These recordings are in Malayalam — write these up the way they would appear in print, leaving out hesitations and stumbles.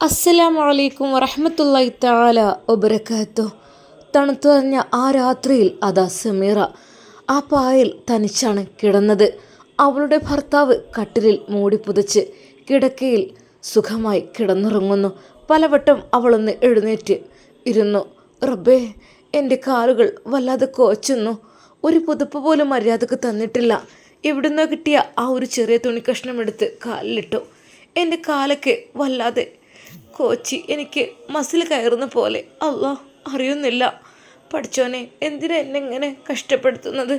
അസ്സലാമു അലൈക്കും വറഹ്മത്തുള്ളാഹി തആല വബറകാതുഹു. തണുത്തു പറഞ്ഞ ആ രാത്രിയിൽ അതാ സമീറ ആ പായൽ തനിച്ചാണ് കിടന്നത്. അവളുടെ ഭർത്താവ് കട്ടിലിൽ മൂടി പുതച്ച് കിടക്കയിൽ സുഖമായി കിടന്നുറങ്ങുന്നു. പലവട്ടം അവളൊന്ന് എഴുന്നേറ്റ് ഇരുന്നു. റബ്ബേ, എൻ്റെ കാലുകൾ വല്ലാതെ കോച്ചുന്നു. ഒരു പുതപ്പ് പോലും മര്യാദക്ക് തന്നിട്ടില്ല. എവിടുന്നോ കിട്ടിയ ആ ഒരു ചെറിയ തുണിക്കഷ്ണം എടുത്ത് കാലിലിട്ടു. എൻ്റെ കാലൊക്കെ വല്ലാതെ കോച്ചി, എനിക്ക് മസിൽ കയറുന്ന പോലെ. അല്ലാ, അറിയുന്നില്ല. പഠിച്ചോനെ, എന്തിനാ എന്നെ ഇങ്ങനെ കഷ്ടപ്പെടുത്തുന്നത്?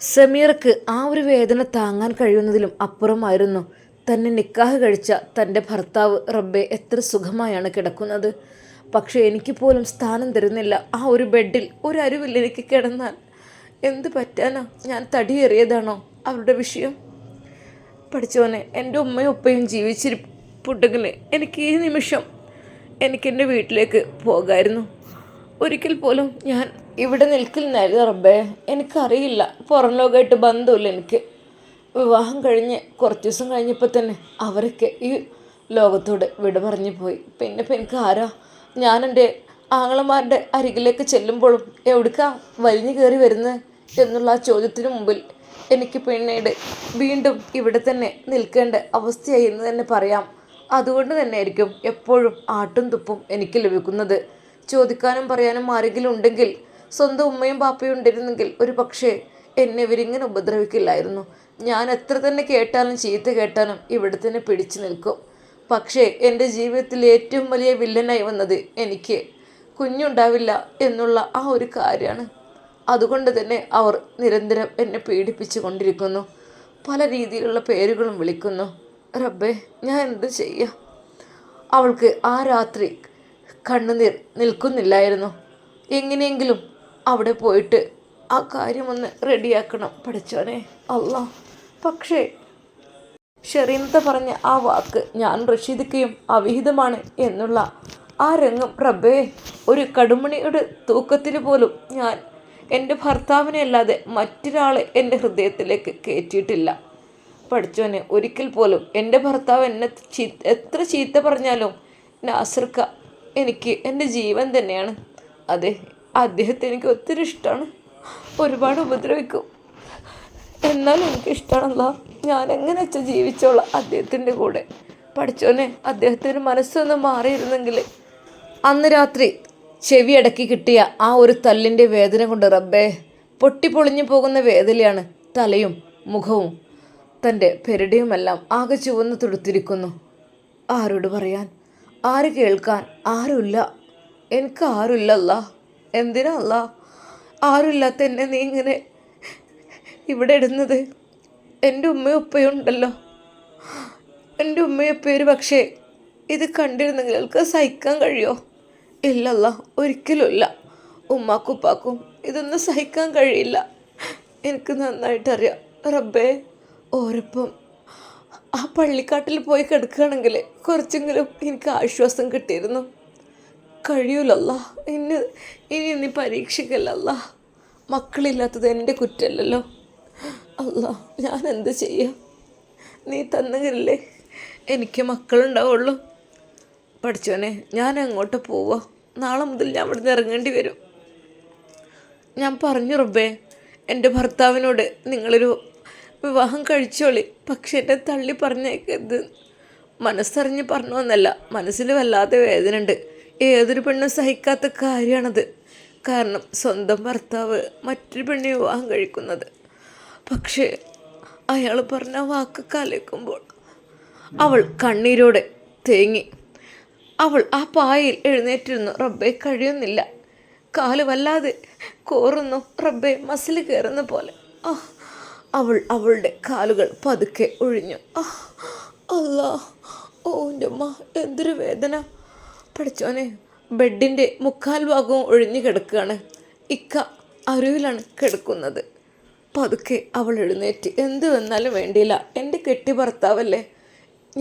സമീറക്ക് ആ ഒരു വേദന താങ്ങാൻ കഴിയുന്നതിലും അപ്പുറമായിരുന്നു തന്നെ നിക്കാഹ് കഴിച്ച തൻ്റെ ഭർത്താവ്. റബ്ബെ, എത്ര സുഖമായാണ് കിടക്കുന്നത്. പക്ഷേ എനിക്ക് പോലും സ്ഥാനം തരുന്നില്ല. ആ ഒരു ബെഡിൽ ഒരു അരുവിൽ എനിക്ക് കിടന്നാൽ എന്ത് പറ്റാനാ? ഞാൻ തടിയേറിയതാണോ അവരുടെ വിഷയം? പഠിച്ചോനെ, എൻ്റെ ഉമ്മയും ഉപ്പയും ജീവിച്ചിരിപ്പുണ്ടെങ്കിൽ എനിക്ക് ഈ നിമിഷം എനിക്കെൻ്റെ വീട്ടിലേക്ക് പോകായിരുന്നു. ഒരിക്കൽ പോലും ഞാൻ ഇവിടെ നിൽക്കില്ലായിരുന്നു റബ്ബേ. എനിക്കറിയില്ല, പുറം ലോകമായിട്ട് ബന്ധമില്ല എനിക്ക്. വിവാഹം കഴിഞ്ഞ് കുറച്ച് ദിവസം കഴിഞ്ഞപ്പോൾ തന്നെ അവരൊക്കെ ഈ ലോകത്തോട് വിട പറഞ്ഞു പോയി. പിന്നെ ഇപ്പം എനിക്ക് ആരാ? ഞാൻ എൻ്റെ ആങ്ങളമാരുടെ അരികിലേക്ക് ചെല്ലുമ്പോഴും എവിടേക്കാ വലിഞ്ഞു കയറി വരുന്നത് എന്നുള്ള ആ ചോദ്യത്തിന് മുമ്പിൽ എനിക്ക് പിന്നീട് വീണ്ടും ഇവിടെ തന്നെ നിൽക്കേണ്ട അവസ്ഥയായി എന്ന് തന്നെ പറയാം. അതുകൊണ്ട് തന്നെ ആയിരിക്കും എപ്പോഴും ആട്ടും തുപ്പും എനിക്ക് ലഭിക്കുന്നത്. ചോദിക്കാനും പറയാനും ആരെങ്കിലും ഉണ്ടെങ്കിൽ, സ്വന്തം ഉമ്മയും പാപ്പയും ഉണ്ടായിരുന്നെങ്കിൽ ഒരു പക്ഷേ എന്നെ ഇവരിങ്ങനെ ഉപദ്രവിക്കില്ലായിരുന്നു. ഞാൻ എത്ര തന്നെ കേട്ടാലും ചീത്ത കേട്ടാലും ഇവിടെ തന്നെ പിടിച്ചു നിൽക്കും. പക്ഷേ എൻ്റെ ജീവിതത്തിൽ ഏറ്റവും വലിയ വില്ലനായി വന്നത് എനിക്ക് കുഞ്ഞുണ്ടാവില്ല എന്നുള്ള ആ ഒരു കാര്യമാണ്. അതുകൊണ്ട് തന്നെ അവർ നിരന്തരം എന്നെ പീഡിപ്പിച്ചു കൊണ്ടിരിക്കുന്നു. പല രീതിയിലുള്ള പേരുകളും വിളിക്കുന്നു. റബ്ബേ, ഞാൻ എന്ത് ചെയ്യുക? അവൾക്ക് ആ രാത്രി കണ്ണുനീർ നിൽക്കുന്നില്ലായിരുന്നു. എങ്ങനെയെങ്കിലും അവിടെ പോയിട്ട് ആ കാര്യമൊന്ന് റെഡിയാക്കണം പഠിച്ചോനെ, അല്ലാ. പക്ഷേ ഷെറീനത്ത പറഞ്ഞ ആ വാക്ക് ഞാൻ റഷീദിക്കയും അവിഹിതമാണ് എന്നുള്ള ആ രംഗം, റബ്ബേ, ഒരു കടുമണിയുടെ തൂക്കത്തിന് പോലും ഞാൻ എൻ്റെ ഭർത്താവിനെ അല്ലാതെ മറ്റൊരാളെ എൻ്റെ ഹൃദയത്തിലേക്ക് കയറ്റിയിട്ടില്ല. പഠിച്ചോനെ, ഒരിക്കൽ പോലും എൻ്റെ ഭർത്താവ് എന്നെ എത്ര ചീത്ത പറഞ്ഞാലും നാസർക്ക എനിക്ക് എൻ്റെ ജീവൻ തന്നെയാണ്. അതെ, അദ്ദേഹത്തെ എനിക്ക് ഒത്തിരി ഇഷ്ടമാണ്. ഒരുപാട് ഉപദ്രവിക്കും, എന്നാലും എനിക്കിഷ്ടമാണല്ലോ. ഞാൻ എങ്ങനെ വെച്ചാൽ ജീവിച്ചോളാം അദ്ദേഹത്തിൻ്റെ കൂടെ. പഠിച്ചോനെ, അദ്ദേഹത്തിൻ്റെ മനസ്സൊന്ന് മാറിയിരുന്നെങ്കിൽ. അന്ന് രാത്രി ചെവി അടക്കി കിട്ടിയ ആ ഒരു തല്ലിൻ്റെ വേദന കൊണ്ട് റബ്ബേ, പൊട്ടിപ്പൊളിഞ്ഞു പോകുന്ന വേദനയാണ്. തലയും മുഖവും തൻ്റെ പെരടിയുമെല്ലാം ആകെ ചുവന്ന് തുടുത്തിരിക്കുന്നു. ആരോട് പറയാൻ, ആര് കേൾക്കാൻ? ആരുമില്ല. എനിക്ക് ആരുമില്ല അല്ലാ. എന്തിനാ അല്ലാ ആരുമില്ലാത്ത എന്നെ നീ ഇങ്ങനെ ഇവിടെ ഇടുന്നത്? എൻ്റെ ഉമ്മയും ഉപ്പയും ഉണ്ടല്ലോ. എൻ്റെ ഉമ്മയും ഉപ്പയൊരു പക്ഷേ ഇത് കണ്ടിരുന്നെങ്കിൽ എനിക്ക് സഹിക്കാൻ കഴിയുമോ? ഇല്ലല്ല, ഒരിക്കലുമില്ല. ഉമ്മാക്കും ഉപ്പാക്കും ഇതൊന്നും സഹിക്കാൻ കഴിയില്ല. എനിക്ക് നന്നായിട്ടറിയാം റബ്ബേ. ഓരൊപ്പം ആ പള്ളിക്കാട്ടിൽ പോയി കിടക്കുകയാണെങ്കിൽ കുറച്ചെങ്കിലും എനിക്ക് ആശ്വാസം കിട്ടിയിരുന്നു. കഴിയൂലല്ല, ഇനി നീ പരീക്ഷിക്കല്ല. മക്കളില്ലാത്തത് എൻ്റെ കുറ്റമല്ലല്ലോ അല്ല. ഞാൻ എന്ത് ചെയ്യാം? നീ തന്നെങ്കിലല്ലേ എനിക്ക് മക്കളുണ്ടാവുള്ളൂ. പഠിച്ചോനെ, ഞാൻ അങ്ങോട്ട് പോവാ. നാളെ മുതൽ ഞാൻ ഇവിടെ നിന്ന് ഇറങ്ങേണ്ടി വരും. ഞാൻ പറഞ്ഞു റബ്ബേ, എൻ്റെ ഭർത്താവിനോട് നിങ്ങളൊരു വിവാഹം കഴിച്ചോളി, പക്ഷെ എന്നെ തള്ളി പറഞ്ഞേക്കരുത്. മനസ്സറിഞ്ഞ് പറഞ്ഞു എന്നല്ല, മനസ്സിൽ വല്ലാതെ വേദന ഉണ്ട്. ഏതൊരു പെണ്ണും സഹിക്കാത്ത കാര്യമാണത്. കാരണം സ്വന്തം ഭർത്താവ് മറ്റൊരു പെണ്ണിനെ വിവാഹം കഴിക്കുന്നത്. പക്ഷേ അയാൾ പറഞ്ഞ വാക്ക് കലക്കുമ്പോൾ അവൾ കണ്ണീരോടെ തേങ്ങി. അവൾ ആ പായയിൽ എഴുന്നേറ്റിരുന്നു. റബ്ബേ, കഴിയുന്നില്ല. കാല് വല്ലാതെ കോറുന്നു റബ്ബേ, മസിൽ കയറുന്ന പോലെ. അവളുടെ കാലുകൾ പതുക്കെ ഒഴിഞ്ഞു. അല്ലാ, ഓ എൻ്റെ അമ്മ, എന്തൊരു വേദന. പഠിച്ചോനെ, ബെഡിൻ്റെ മുക്കാൽ ഭാഗവും ഒഴിഞ്ഞു കിടക്കുകയാണ്. ഇക്ക അരുവിലാണ് കിടക്കുന്നത്. പതുക്കെ അവൾ എഴുന്നേറ്റ്. എന്ത് വന്നാലും വേണ്ടിയില്ല, എൻ്റെ കെട്ടി ഭർത്താവല്ലേ,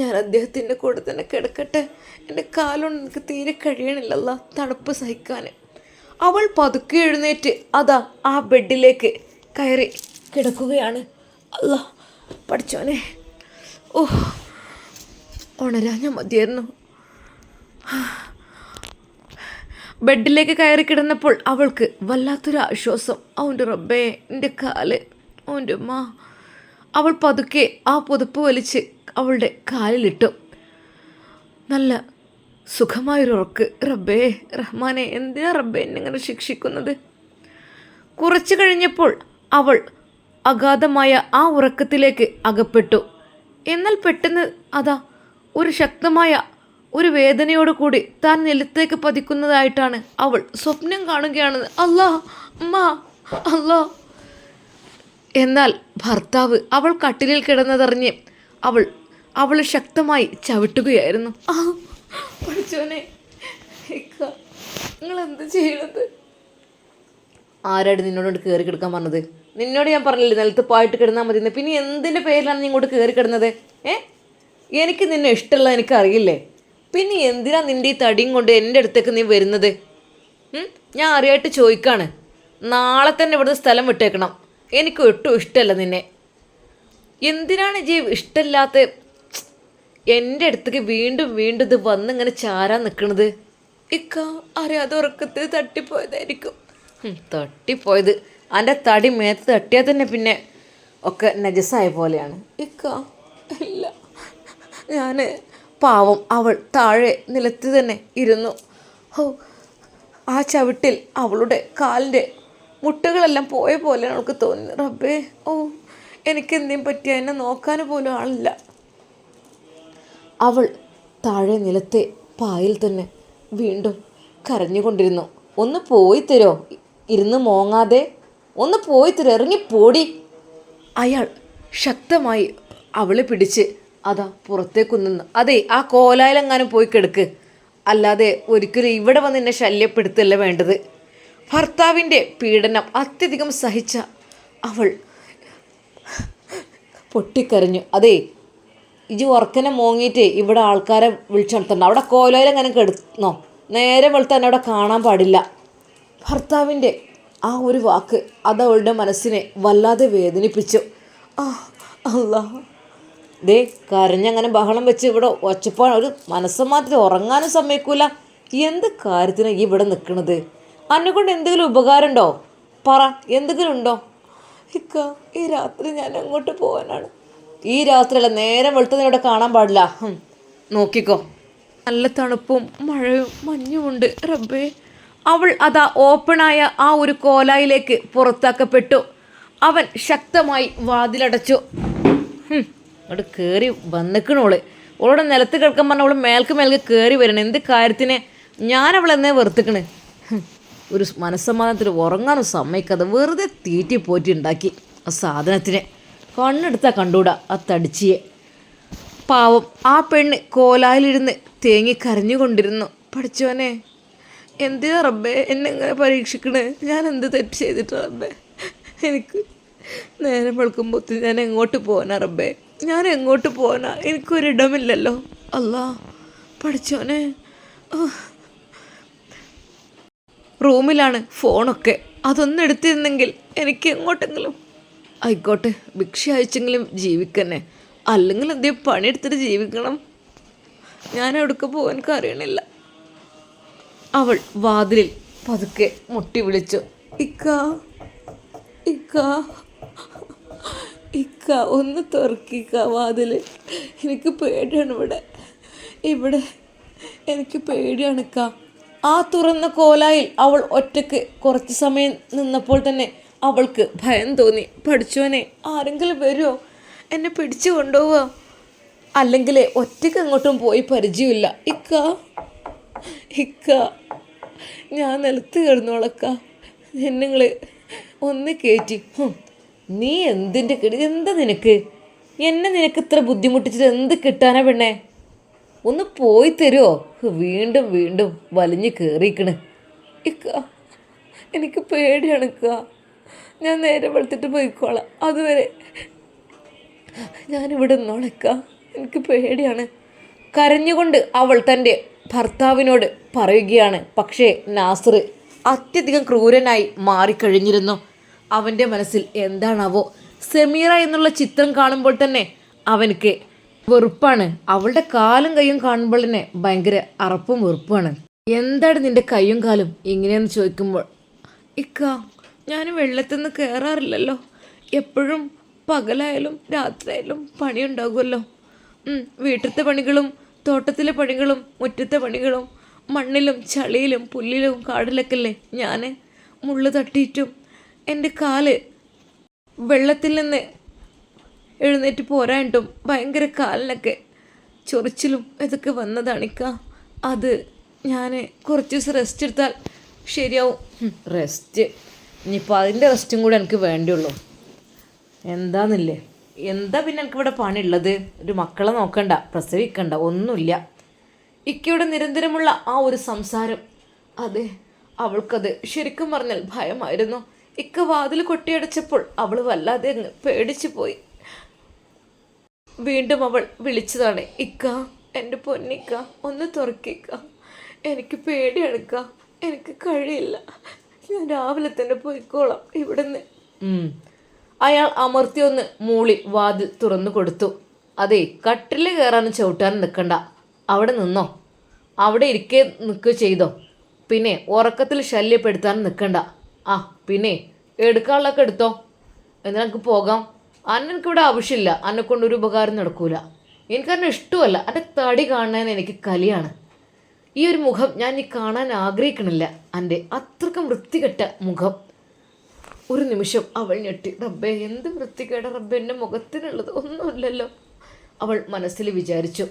ഞാൻ അദ്ദേഹത്തിൻ്റെ കൂടെ തന്നെ കിടക്കട്ടെ. എൻ്റെ കാലുകൊണ്ട് എനിക്ക് തീരെ കഴിയണില്ലല്ല തണുപ്പ് സഹിക്കാൻ. അവൾ പതുക്കെ എഴുന്നേറ്റ് അതാ ആ ബെഡിലേക്ക് കയറി കിടക്കുകയാണ്. അല്ല പഠിച്ചോനെ, ഓ, ഉണരാൻ ഞാൻ മതിയായിരുന്നു. ബെഡിലേക്ക് കയറി കിടന്നപ്പോൾ അവൾക്ക് വല്ലാത്തൊരു ആശ്വാസം. അവൻ്റെ റബ്ബേ, എൻ്റെ കാല്, അവൻ്റെ ഉമ്മ. അവൾ പതുക്കെ ആ പുതപ്പ് വലിച്ച് അവളുടെ കാലിലിട്ടു. നല്ല സുഖമായൊരു ഉറക്ക്. റബ്ബേ റഹ്മാനെ, എന്തിനാ റബ്ബേ എന്നിങ്ങനെ ശിക്ഷിക്കുന്നത്? കുറച്ചു കഴിഞ്ഞപ്പോൾ അവൾ അഗാധമായ ആ ഉറക്കത്തിലേക്ക് അകപ്പെട്ടു. എന്നാൽ പെട്ടെന്ന് അതാ ഒരു ശക്തമായ ഒരു വേദനയോട് കൂടി താൻ നിലത്തേക്ക് പതിക്കുന്നതായിട്ടാണ് അവൾ സ്വപ്നം കാണുകയാണ്. അല്ലാ അമ്മ, അല്ലാ. എന്നാൽ ഭർത്താവ് അവൾ കട്ടിലിൽ കിടന്നതറിഞ്ഞ് അവൾ ശക്തമായി ചവിട്ടുകയായിരുന്നു. പഠിച്ചോനെ, നിങ്ങൾ എന്ത് ചെയ്യണത്? ആരാണ് നിന്നോട് കയറി കിടക്കാൻ പറഞ്ഞത്? നിന്നോട് ഞാൻ പറഞ്ഞില്ലേ നിലത്ത് പോയിട്ട് കിടന്നാൽ മതി. പിന്നെ എന്തിൻ്റെ പേരിലാണ് നീ ഇങ്ങോട്ട് കയറി കിടന്നത്? എനിക്ക് നിന്നെ ഇഷ്ടമുള്ള എനിക്കറിയില്ലേ? പിന്നെ എന്തിനാ നിൻ്റെ ഈ തടിയും കൊണ്ട് എൻ്റെ അടുത്തേക്ക് നീ വരുന്നത്? ഞാൻ അറിയായിട്ട് ചോദിക്കാണ്. നാളെ തന്നെ ഇവിടുന്ന് സ്ഥലം വിട്ടേക്കണം. എനിക്ക് ഒട്ടും ഇഷ്ടമല്ല നിന്നെ. എന്തിനാണ് ജീ ഇഷ്ടമില്ലാത്ത എൻ്റെ അടുത്തേക്ക് വീണ്ടും വീണ്ടും ഇത് വന്നിങ്ങനെ ചാരാൻ നിൽക്കണത്? അറിയാതെ ഉറക്കത്തിൽ തട്ടിപ്പോയതായിരിക്കും. തട്ടിപ്പോയത് എൻ്റെ തടി മേത്ത് തട്ടിയാൽ തന്നെ പിന്നെ ഒക്കെ നജസായ പോലെയാണ്. ഇല്ല, ഞാൻ പാവം. അവൾ താഴെ നിലത്ത് തന്നെ ഇരുന്നു. ആ ചവിട്ടിൽ അവളുടെ കാലിൻ്റെ മുട്ടുകളെല്ലാം പോയ പോലെയാണ് അവൾക്ക് തോന്നി. റബ്ബേ, എനിക്കെന്തെങ്കിലും പറ്റിയ എന്നെ നോക്കാൻ പോലും ആളില്ല. അവൾ താഴെ നിലത്തെ പായിൽ തന്നെ വീണ്ടും കരഞ്ഞുകൊണ്ടിരുന്നു. ഒന്ന് പോയി തരോ, ഇരുന്ന് മോങ്ങാതെ ഒന്ന് പോയി തരോ, ഇറങ്ങിപ്പോടി. അയാൾ ശക്തമായി അവളെ പിടിച്ച് അതാ പുറത്തേക്ക് നിന്ന്. അതെ, ആ കോലായിലെങ്ങാനും പോയി കിടക്ക്, അല്ലാതെ ഒരിക്കലും ഇവിടെ വന്ന് എന്നെ ശല്യപ്പെടുത്തല്ല വേണ്ടത്. ഭർത്താവിൻ്റെ പീഡനം അത്യധികം സഹിച്ച അവൾ പൊട്ടിക്കരഞ്ഞു. അതെ, ഇജ് ഉറക്കനെ മോങ്ങിയിട്ട് ഇവിടെ ആൾക്കാരെ വിളിച്ചുണർത്തണ്ട. അവിടെ കോലായിലെങ്ങനെ കിടന്നോ, നേരെ വെളുത്ത് തന്നെ അവിടെ കാണാൻ പാടില്ല. ഭർത്താവിൻ്റെ ആ ഒരു വാക്ക് അതവളുടെ മനസ്സിനെ വല്ലാതെ വേദനിപ്പിച്ചു. അല്ലാ, ദേ കരഞ്ഞങ്ങനെ ബഹളം വെച്ച് ഇവിടെ ഒച്ചപ്പാട്, ഒരു മനസ്സമാത്രത്തിൽ ഉറങ്ങാനും സമ്മതിക്കൂല. എന്ത് കാര്യത്തിനാണ് ഈ ഇവിടെ നിൽക്കണത്? അന്നെക്കൊണ്ട് എന്തെങ്കിലും ഉപകാരം ഉണ്ടോ? പറ, എന്തെങ്കിലും ഉണ്ടോ? ഈ രാത്രി ഞാൻ അങ്ങോട്ട് പോകാനാണ്. ഈ രാത്രിയല്ല, നേരം വെളുത്തതിനെ ഇവിടെ കാണാൻ പാടില്ല. നോക്കിക്കോ, നല്ല തണുപ്പും മഴയും മഞ്ഞുമുണ്ട്. റബ്ബേ. അവൾ അതാ ഓപ്പണായ ആ ഒരു കോലായിലേക്ക് പുറത്താക്കപ്പെട്ടു. അവൻ ശക്തമായി വാതിലടച്ചു. അങ്ങോട്ട് കയറി വന്നിക്കണോള്. ഓളോടെ നിലത്ത് കിടക്കാൻ പറഞ്ഞ അവൾ മേൽക്ക് കയറി വരണം. എന്ത് കാര്യത്തിന്? ഞാനവൾ എന്നേ വെറുത്തിക്കണ്. ഒരു മനസ്സമാധാനത്തിൽ ഉറങ്ങാനും സമ്മതിക്കാതെ വെറുതെ തീറ്റി പോറ്റി ഉണ്ടാക്കി ആ സാധനത്തിനെ. കണ്ണെടുത്താൽ കണ്ടൂടാ ആ തടിച്ചിയെ. പാവം ആ പെണ്ണ് കോലായിലിരുന്ന് തേങ്ങി കരഞ്ഞുകൊണ്ടിരുന്നു. പഠിച്ചോനെ, എന്തിനാ റബ്ബേ എന്നെ ഇങ്ങനെ പരീക്ഷിക്കണേ? ഞാൻ എന്ത് തെറ്റ് ചെയ്തിട്ട് റബ്ബേ? എനിക്ക് നേരം വെളുക്കുമ്പോൾ ഞാൻ എങ്ങോട്ട് പോകാനാ റബ്ബേ? ഞാൻ എങ്ങോട്ട് പോകാനാ? എനിക്കൊരിടമില്ലല്ലോ. അല്ലാ പഠിച്ചോനെ. റൂമിലാണ് ഫോണൊക്കെ. അതൊന്നും എടുത്തിരുന്നെങ്കിൽ എനിക്ക് എങ്ങോട്ടെങ്കിലും ആയിക്കോട്ടെ, ഭിക്ഷ അയച്ചെങ്കിലും ജീവിക്കന്നെ. അല്ലെങ്കിൽ എന്തെങ്കിലും പണിയെടുത്തിട്ട് ജീവിക്കണം. ഞാൻ എവിടേക്ക് പോകാൻ എനിക്ക് അറിയണില്ല. അവൾ വാതിലിൽ പതുക്കെ മുട്ടി വിളിച്ചു. ഇക്ക ഒന്ന് തുറക്കിക്ക വാതിൽ. എനിക്ക് പേടിയാണ് ഇവിടെ എനിക്ക് പേടിയാണ് ഇക്ക. ആ തുറന്ന കോലായിൽ അവൾ ഒറ്റയ്ക്ക് കുറച്ച് സമയം നിന്നപ്പോൾ തന്നെ അവൾക്ക് ഭയം തോന്നി. പഠിച്ചോനെ, ആരെങ്കിലും വരുമോ? എന്നെ പിടിച്ചു കൊണ്ടുപോവുക? അല്ലെങ്കിൽ ഒറ്റയ്ക്ക് അങ്ങോട്ടും പോയി പരിചയമില്ല. ഇക്ക ഞാൻ നിലത്ത് കിടന്നോളക്ക. നിങ്ങൾ ഒന്ന് കയറ്റി. നീ എന്തിൻ്റെ എന്താ നിനക്ക്? നിനക്ക് ഇത്ര ബുദ്ധിമുട്ടിച്ചിട്ട് എന്ത് കിട്ടാനാ പെണ്ണേ? ഒന്ന് പോയി തരുമോ? വീണ്ടും വീണ്ടും വലിഞ്ഞ് കയറിക്കണ്. എനിക്ക് പേടിയാണ് ഇക്ക. ഞാൻ നേരെ വെളുത്തിട്ട് പോയിക്കോളാം. അതുവരെ ഞാനിവിടെ നിന്നോളക്ക. എനിക്ക് പേടിയാണ്. കരഞ്ഞുകൊണ്ട് അവൾ തൻ്റെ ഭർത്താവിനോട് പറയുകയാണ്. പക്ഷേ നാസർ അത്യധികം ക്രൂരനായി മാറിക്കഴിഞ്ഞിരുന്നു. അവൻ്റെ മനസ്സിൽ എന്താണാവോ? സമീറ എന്നുള്ള ചിത്രം കാണുമ്പോൾ തന്നെ അവനക്ക് വെറുപ്പാണ്. അവളുടെ കാലും കൈയും കാണുമ്പോൾ തന്നെ ഭയങ്കര അറപ്പും വെറുപ്പാണ്. എന്താണ് നിന്റെ കൈയും കാലും ഇങ്ങനെയെന്ന് ചോദിക്കുമ്പോൾ, ഇക്ക ഞാൻ വെള്ളത്തിൽ നിന്ന് കയറാറില്ലല്ലോ, എപ്പോഴും പകലായാലും രാത്രിയായാലും പണിയുണ്ടാകുമല്ലോ. വീട്ടിലത്തെ പണികളും തോട്ടത്തിലെ പണികളും മുറ്റത്തെ പണികളും മണ്ണിലും ചളിയിലും പുല്ലിലും കാടിലൊക്കെ അല്ലേ ഞാൻ മുള്ളു തട്ടിയിട്ടും എൻ്റെ കാല് വെള്ളത്തിൽ നിന്ന് എഴുന്നേറ്റ് പോരായിട്ടും ഭയങ്കര കാലിനൊക്കെ ചൊറിച്ചിലും ഇതൊക്കെ വന്നതാണിക്ക. അത് ഞാൻ കുറച്ച് ദിവസം റെസ്റ്റ് എടുത്താൽ ശരിയാവും. റെസ്റ്റ് ഇനിയിപ്പോൾ അതിൻ്റെ റെസ്റ്റും കൂടെ എനിക്ക് വേണ്ടിയുള്ളൂ. എന്താന്നില്ലേ, എന്താ പിന്നെ എനിക്കിവിടെ പണിയുള്ളത്? ഒരു മക്കളെ നോക്കണ്ട, പ്രസവിക്കണ്ട, ഒന്നുമില്ല. ഇക്കയുടെ നിരന്തരമുള്ള ആ ഒരു സംസാരം, അതെ അവൾക്കത് ശരിക്കും പറഞ്ഞാൽ ഭയമായിരുന്നു. ഇക്ക വാതിൽ കൊട്ടിയടച്ചപ്പോൾ അവൾ വല്ലാതെ അങ്ങ് പേടിച്ചു പോയി. വീണ്ടും അവൾ വിളിച്ചതാണ്, ഇക്ക എൻ്റെ പൊന്നിക്ക ഒന്ന് തുറക്കിക്ക, എനിക്ക് പേടിയെടുക്ക, എനിക്ക് കഴിയില്ല, ഞാൻ രാവിലെ തന്നെ പോയിക്കോളാം ഇവിടുന്ന്. അയാൾ അമർത്തി ഒന്ന് മൂളി വാതിൽ തുറന്നു കൊടുത്തു. അതെ, കട്ടിൽ കയറാനും ചവിട്ടാനും നിൽക്കണ്ട, അവിടെ നിന്നോ, അവിടെ ഇരിക്കേ നിൽക്കുക ചെയ്തോ. പിന്നെ ഉറക്കത്തിൽ ശല്യപ്പെടുത്താനും നിൽക്കണ്ട. ആ പിന്നെ എടുക്കാനുള്ളതൊക്കെ എടുത്തോ, എന്നാൽ എനിക്ക് പോകാം. എനിക്കിവിടെ ആവശ്യമില്ല, എന്നെക്കൊണ്ടൊരു ഉപകാരം നടക്കൂല. എനിക്കതിനെ ഇഷ്ടമല്ല, എൻ്റെ തടി കാണാൻ എനിക്ക് കലിയാണ്. ഈ ഒരു മുഖം ഞാൻ ഈ കാണാൻ ആഗ്രഹിക്കണില്ല, എൻ്റെ അത്രക്കും വൃത്തികെട്ട മുഖം. ഒരു നിമിഷം അവൾ ഞെട്ടി. റബ്ബേ, എന്ത് വൃത്തികേട റബ്ബേ എൻ്റെ മുഖത്തിനുള്ളത്, ഒന്നുമില്ലല്ലോ അവൾ മനസ്സിൽ വിചാരിച്ചു.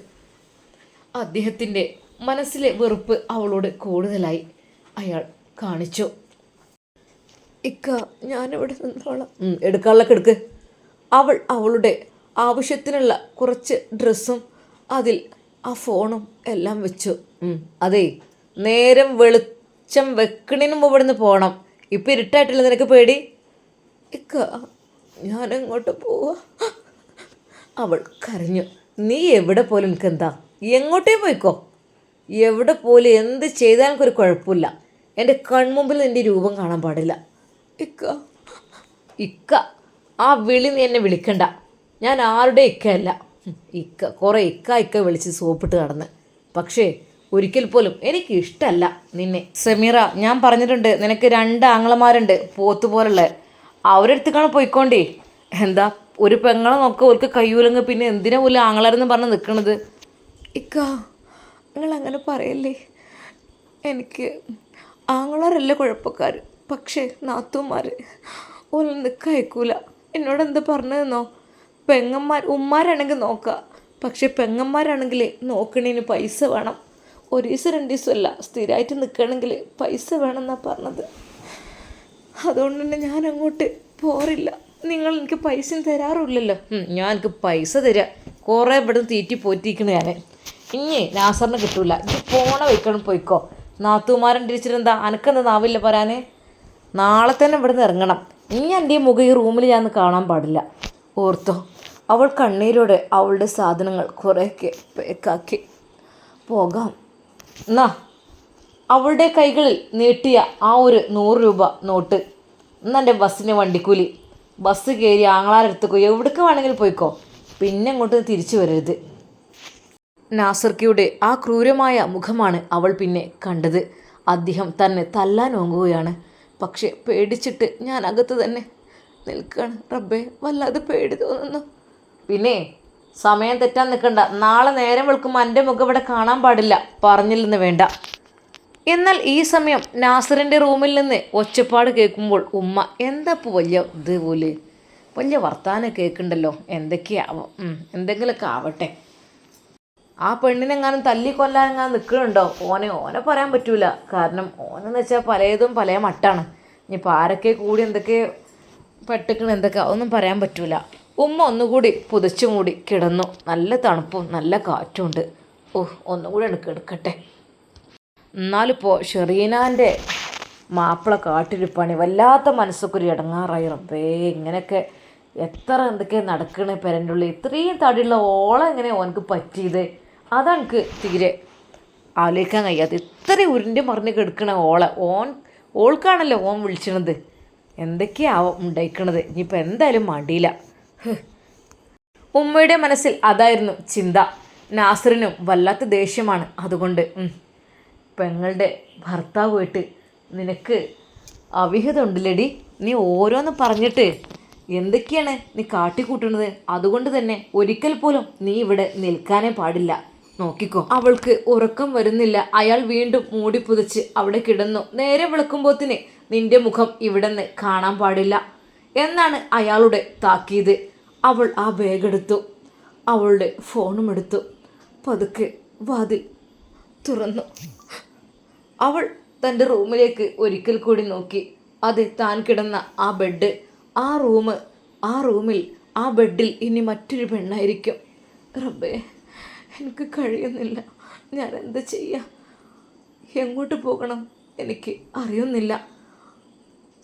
അദ്ദേഹത്തിൻ്റെ മനസ്സിലെ വെറുപ്പ് അവളോട് കൂടുതലായി അയാൾ കാണിച്ചു. ഇക്ക ഞാനിവിടെ നിന്നോളാം. എടുക്കാനുള്ളൊക്കെ എടുക്ക്. അവൾ അവളുടെ ആവശ്യത്തിനുള്ള കുറച്ച് ഡ്രസ്സും അതിൽ ആ ഫോണും എല്ലാം വെച്ചു. അതെ, നേരം വെളിച്ചം വെക്കണിന് മുമ്പ് ഇവിടുന്ന് പോകണം. ഇപ്പം ഇരുട്ടായിട്ടില്ല, നിനക്ക് പേടി? ഇക്ക ഞാനെങ്ങോട്ട് പോവാ? അവൾ കരഞ്ഞു. നീ എവിടെ പോലും എനിക്കെന്താ, എങ്ങോട്ടേ പോയിക്കോ, എവിടെ പോലും എന്ത് ചെയ്താൽ എനിക്കൊരു കുഴപ്പമില്ല. എൻ്റെ കൺമുമ്പിൽ നിൻ്റെ രൂപം കാണാൻ പാടില്ല. ഇക്ക ഇക്ക ആ വിളി നീ എന്നെ വിളിക്കണ്ട, ഞാൻ ആരുടെ ഇക്കയല്ല. ഇക്ക കുറേ ഇക്ക വിളിച്ച് സോപ്പിട്ട് നടന്ന്, പക്ഷേ ഒരിക്കൽ പോലും എനിക്ക് ഇഷ്ടമല്ല നിന്നെ. സമീറ, ഞാൻ പറഞ്ഞിട്ടുണ്ട്, നിനക്ക് 2 ആങ്ങളമാരുണ്ട് പോത്തുപോലുള്ള, അവരെടുത്തേക്കാണ് പോയിക്കോണ്ടേ. എന്താ ഒരു പെങ്ങളെ നോക്കുക, അവർക്ക് കയ്യൂലെങ്കിൽ പിന്നെ എന്തിനാ പോലും ആങ്ങളാരെന്ന് പറഞ്ഞ് നിൽക്കണത്? ഇക്ക നിങ്ങൾ അങ്ങനെ പറയല്ലേ, എനിക്ക് ആങ്ങളാരല്ല കുഴപ്പക്കാർ, പക്ഷേ നാത്തൂന്മാർ ഓല നിൽക്കയക്കൂല. എന്നോട് എന്താ പറഞ്ഞതെന്നോ, ഉമ്മാരാണെങ്കിൽ നോക്കാം, പക്ഷെ പെങ്ങന്മാരാണെങ്കിൽ നോക്കണേന് പൈസ വേണം. 1 ദിവസം 2 ദിവസം അല്ല, സ്ഥിരമായിട്ട് നിൽക്കണമെങ്കിൽ പൈസ വേണമെന്നാണ് പറഞ്ഞത്. അതുകൊണ്ട് തന്നെ ഞാൻ അങ്ങോട്ട് പോറില്ല. നിങ്ങൾ എനിക്ക് പൈസ തരാറില്ലല്ലോ. ഞാൻ എനിക്ക് പൈസ തരാം, കുറേ ഇവിടെ തീറ്റി പോറ്റിയിരിക്കണ ഞാൻ. ഇനി നാസറിന് കിട്ടൂല, ഇത് പോണ വയ്ക്കണം, പോയിക്കോ. നാത്തൂമാരൻ തിരിച്ചിട്ടെന്താ അനക്കെന്താ നാവില്ല പറയാനേ? നാളെ തന്നെ ഇവിടെ നിന്ന് ഇറങ്ങണം. ഇനി എൻ്റെ ഈ മുഖം ഈ റൂമിൽ ഞാൻ കാണാൻ പാടില്ല, ഓർത്തോ. അവൾ കണ്ണീരോടെ അവളുടെ സാധനങ്ങൾ കുറേയൊക്കെ പേക്കാക്കി. പോകാം എന്നാ. അവളുടെ കൈകളിൽ നീട്ടിയ ആ ഒരു 100 രൂപ നോട്ട്. എന്നെൻ്റെ ബസ്സിന് വണ്ടിക്കൂലി. ബസ് കയറി ആങ്ങളാരെടുത്തുക്കോ, എവിടേക്ക് വേണമെങ്കിലും പോയിക്കോ, പിന്നെ അങ്ങോട്ട് തിരിച്ചു വരരുത്. നാസർക്കയുടെ ആ ക്രൂരമായ മുഖമാണ് അവൾ പിന്നെ കണ്ടത്. അദ്ദേഹം തന്നെ തല്ലാൻ ഓങ്ങുകയാണ്. പക്ഷെ പേടിച്ചിട്ട് ഞാൻ അകത്ത് തന്നെ നിൽക്കുകയാണ്. റബ്ബേ, വല്ലാതെ പേടി തോന്നുന്നു. പിന്നെ സമയം തെറ്റാൻ നിൽക്കണ്ട, നാളെ നേരം വെളുക്കുമ്പോൾ എൻ്റെ മുഖം ഇവിടെ കാണാൻ പാടില്ല, പറഞ്ഞില്ലെന്ന് വേണ്ട. എന്നാൽ ഈ സമയം നാസറിൻ്റെ റൂമിൽ നിന്ന് ഒച്ചപ്പാട് കേൾക്കുമ്പോൾ ഉമ്മ, എന്താ ഇപ്പോൾ ഇതുപോലെ വലിയ വർത്താനം കേൾക്കുന്നുണ്ടല്ലോ, എന്തൊക്കെയാവും, എന്തെങ്കിലുമൊക്കെ ആവട്ടെ. ആ പെണ്ണിനെങ്ങാനും തല്ലിക്കൊല്ലാനെങ്ങാനും നിൽക്കുന്നുണ്ടോ? ഓനെ പറയാൻ പറ്റൂല, കാരണം ഓനെന്ന് വെച്ചാൽ പലതും പല മട്ടാണ്. ഇനിയിപ്പോൾ ആരൊക്കെ കൂടി എന്തൊക്കെ പെട്ടിക്കണം, എന്തൊക്കെ ഒന്നും പറയാൻ പറ്റൂല. ഉമ്മ ഒന്നുകൂടി പുതച്ചു മൂടി കിടന്നു. നല്ല തണുപ്പും നല്ല കാറ്റുമുണ്ട്. ഒന്നുകൂടി എടുക്കട്ടെ. എന്നാലിപ്പോൾ ഷെറീനാൻ്റെ മാപ്പിള കാട്ടിരിപ്പാണി, വല്ലാത്ത മനസ്സൊക്കെ ഒരു ഇടങ്ങാറായി. റബ്ബേ, ഇങ്ങനെയൊക്കെ എത്ര എന്തൊക്കെ നടക്കണേ പെരൻ്റെ ഉള്ളിൽ. ഇത്രയും തടിയുള്ള ഓളം എങ്ങനെ ഓനക്ക് പറ്റിയത്? അതെനിക്ക് തീരെ ആലോചിക്കാൻ കഴിയാതെ. ഇത്രയും ഉരുണ്ടി മറിഞ്ഞ് കിടക്കണ ഓൾക്കാണല്ലോ ഓൻ വിളിച്ചണത്. എന്തൊക്കെയാവും ഉണ്ടായിക്കണത്. ഇനിയിപ്പോൾ എന്തായാലും മടിയില്ല. ഉമ്മയുടെ മനസ്സിൽ അതായിരുന്നു ചിന്ത. നാസറിനും വല്ലാത്ത ദേഷ്യമാണ്. അതുകൊണ്ട് പെങ്ങളുടെ ഭർത്താവ് പോയിട്ട് നിനക്ക് അവിഹിതമുണ്ടില്ലടി, നീ ഓരോന്ന് പറഞ്ഞിട്ട് എന്തൊക്കെയാണ് നീ കാട്ടിക്കൂട്ടുന്നത്? അതുകൊണ്ട് തന്നെ ഒരിക്കൽ പോലും നീ ഇവിടെ നിൽക്കാനേ പാടില്ല. നോക്കിക്കോ. അവൾക്ക് ഉറക്കം വരുന്നില്ല. അയാൾ വീണ്ടും മൂടി പുതച്ച് അവിടെ കിടന്നു. നേരെ വിളക്കുമ്പോത്തിന് നിന്റെ മുഖം ഇവിടെ നിന്ന് കാണാൻ പാടില്ല എന്നാണ് അയാളുടെ താക്കീത്. അവൾ ആ ബാഗ് എടുത്തു, അവളുടെ ഫോണും എടുത്തു, പതുക്കെ വാതിൽ തുറന്നു. അവൾ തൻ്റെ റൂമിലേക്ക് ഒരിക്കൽ കൂടി നോക്കി. അതെ, താൻ കിടന്ന ആ ബെഡ്, ആ റൂമിൽ ആ ബെഡിൽ ഇനി മറ്റൊരു പെണ്ണായിരിക്കും. റബ്ബേ, എനിക്ക് കഴിയുന്നില്ല. ഞാൻ എന്താ ചെയ്യുക? എങ്ങോട്ട് പോകണം എനിക്ക് അറിയുന്നില്ല.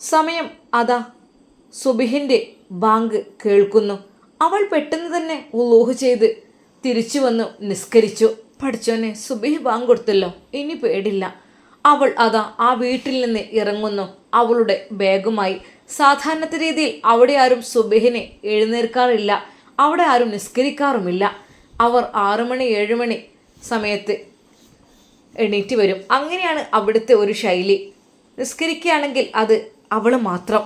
സമയം അതാ സുബഹിൻ്റെ ബാങ്ക് കേൾക്കുന്നു. അവൾ പെട്ടെന്ന് തന്നെ ഉളൂഹ് ചെയ്ത് തിരിച്ചു വന്നു നിസ്കരിച്ചു. പഠിച്ചോനെ, സുബഹി ബാങ്ക് കൊടുത്തല്ലോ, ഇനി പേടില്ല. അവൾ അതാ ആ വീട്ടിൽ നിന്ന് ഇറങ്ങുന്നു അവളുടെ ബാഗുമായി. സാധാരണത്തെ രീതിയിൽ അവിടെ ആരും സുബഹിനെ എഴുന്നേൽക്കാറില്ല, അവിടെ ആരും നിസ്കരിക്കാറുമില്ല. അവർ 6 മണി 7 മണി സമയത്ത് എണീറ്റ് വരും. അങ്ങനെയാണ് അവിടുത്തെ ഒരു ശൈലി. നിസ്കരിക്കുകയാണെങ്കിൽ അത് അവൾ മാത്രം.